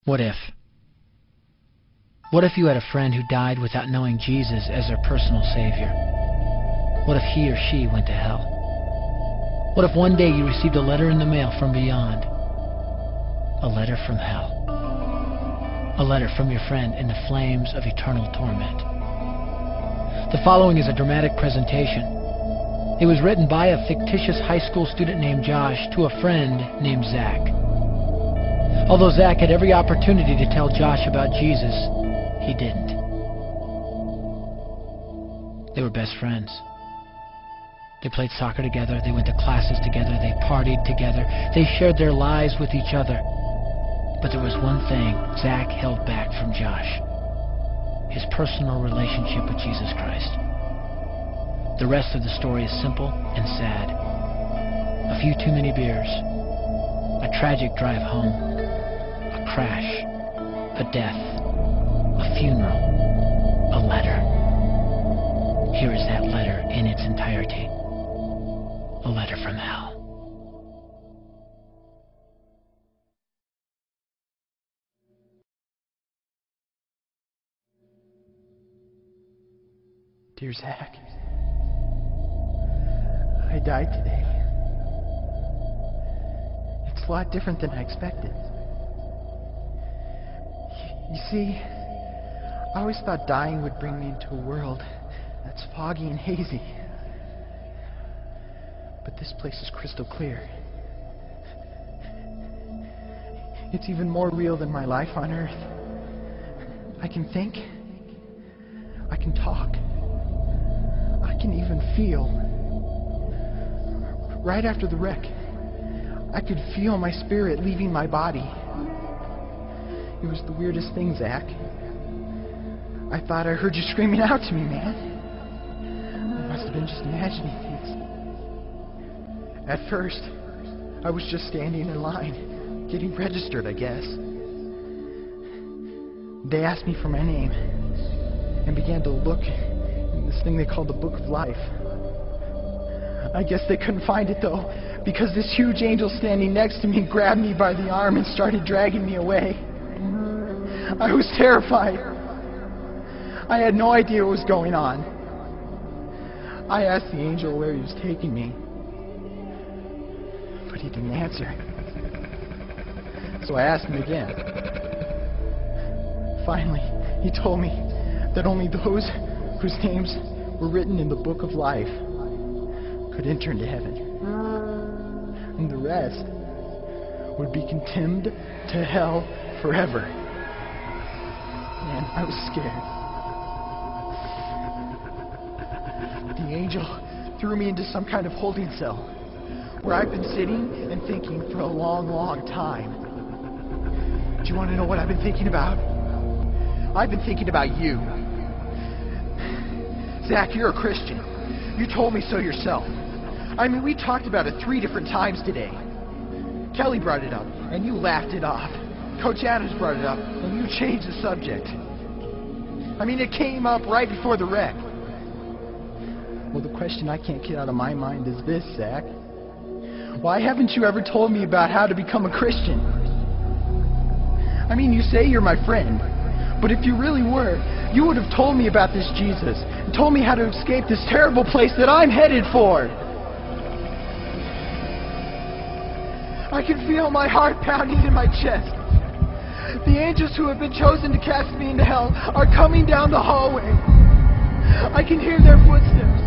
What if? What if you had a friend who died without knowing Jesus as their personal Savior? What if he or she went to hell? What if one day you received a letter in the mail from beyond? A letter from hell. A letter from your friend in the flames of eternal torment. The following is a dramatic presentation. It was written by a fictitious high school student named Josh to a friend named Zach. Although Zach had every opportunity to tell Josh about Jesus, he didn't. They were best friends. They played soccer together, they went to classes together, they partied together, they shared their lives with each other. But there was one thing Zach held back from Josh: his personal relationship with Jesus Christ. The rest of the story is simple and sad. A few too many beers, a tragic drive home, a crash, a death, a funeral, a letter. Here is that letter in its entirety. A letter from hell. Dear Zach, I died today. It's a lot different than I expected. You see, I always thought dying would bring me into a world that's foggy and hazy. But this place is crystal clear. It's even more real than my life on Earth. I can think. I can talk. I can even feel. Right after the wreck, I could feel my spirit leaving my body. It was the weirdest thing, Zach. I thought I heard you screaming out to me, man. I must have been just imagining things. At first, I was just standing in line, getting registered, I guess. They asked me for my name and began to look in this thing they called the Book of Life. I guess they couldn't find it, though, because this huge angel standing next to me grabbed me by the arm and started dragging me away. I was terrified. I had no idea what was going on. I asked the angel where he was taking me, but he didn't answer. So I asked him again. Finally, he told me that only those whose names were written in the Book of Life could enter into heaven. And the rest would be condemned to hell forever. Man, I was scared. The angel threw me into some kind of holding cell where I've been sitting and thinking for a long, long time. Do you want to know what I've been thinking about? I've been thinking about you. Zach, you're a Christian. You told me so yourself. I mean, we talked about it 3 different times today. Kelly brought it up, and you laughed it off. Coach Adams brought it up, and you changed the subject. I mean, it came up right before the wreck. Well, the question I can't get out of my mind is this, Zach. Why haven't you ever told me about how to become a Christian? I mean, you say you're my friend, but if you really were, you would have told me about this Jesus, and told me how to escape this terrible place that I'm headed for. I can feel my heart pounding in my chest. The angels who have been chosen to cast me into hell are coming down the hallway. I can hear their footsteps.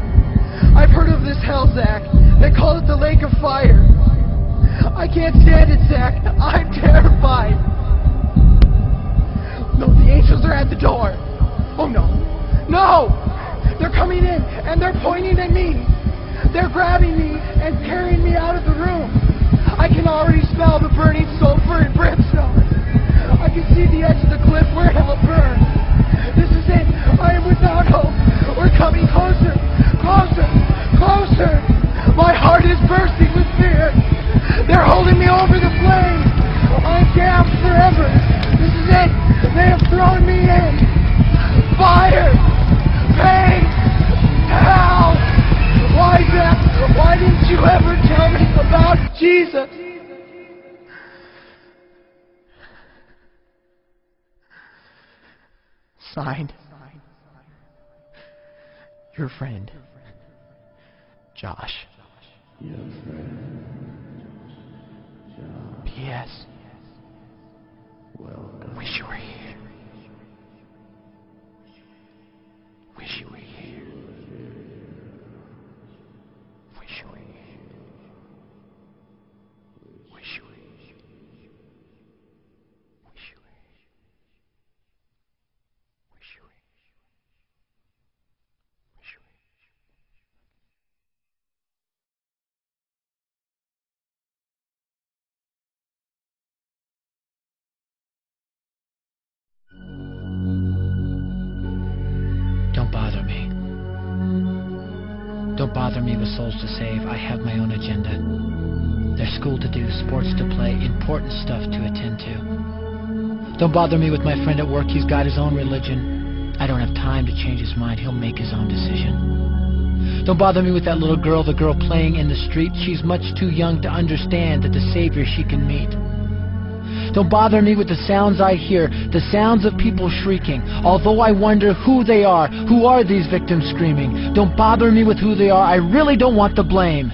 I've heard of this hell, Zach. They call it the lake of fire. I can't stand it, Zach. I'm terrified. No, the angels are at the door. Oh, no. No! They're coming in, and they're pointing at me. They're grabbing me and carrying me out of the room. I can already smell the burning sulfur and brimstone. I can see the edge of the cliff where hell burns. This is it. I am without hope. We're coming closer. Closer. Closer. My heart is bursting with fear. They're holding me over the flames. I'm damned forever. This is it. They have thrown me in. Fire. Pain. Hell. Why, Zach? Why didn't you ever tell me about Jesus? Signed, your friend, Josh. Your friend, Josh. P.S. Welcome. Wish you were here. Wish you were here. Wish you were here. Wish you were here. Wish you were here. Wish you were here. Wish you were here. Don't bother me. Don't bother me with souls to save. I have my own agenda. There's school to do, sports to play, important stuff to attend to. Don't bother me with my friend at work. He's got his own religion. I don't have time to change his mind. He'll make his own decision. Don't bother me with that little girl, the girl playing in the street. She's much too young to understand that the Savior she can meet. Don't bother me with the sounds I hear, the sounds of people shrieking, although I wonder who they are. Who are these victims screaming? Don't bother me with who they are. I really don't want the blame.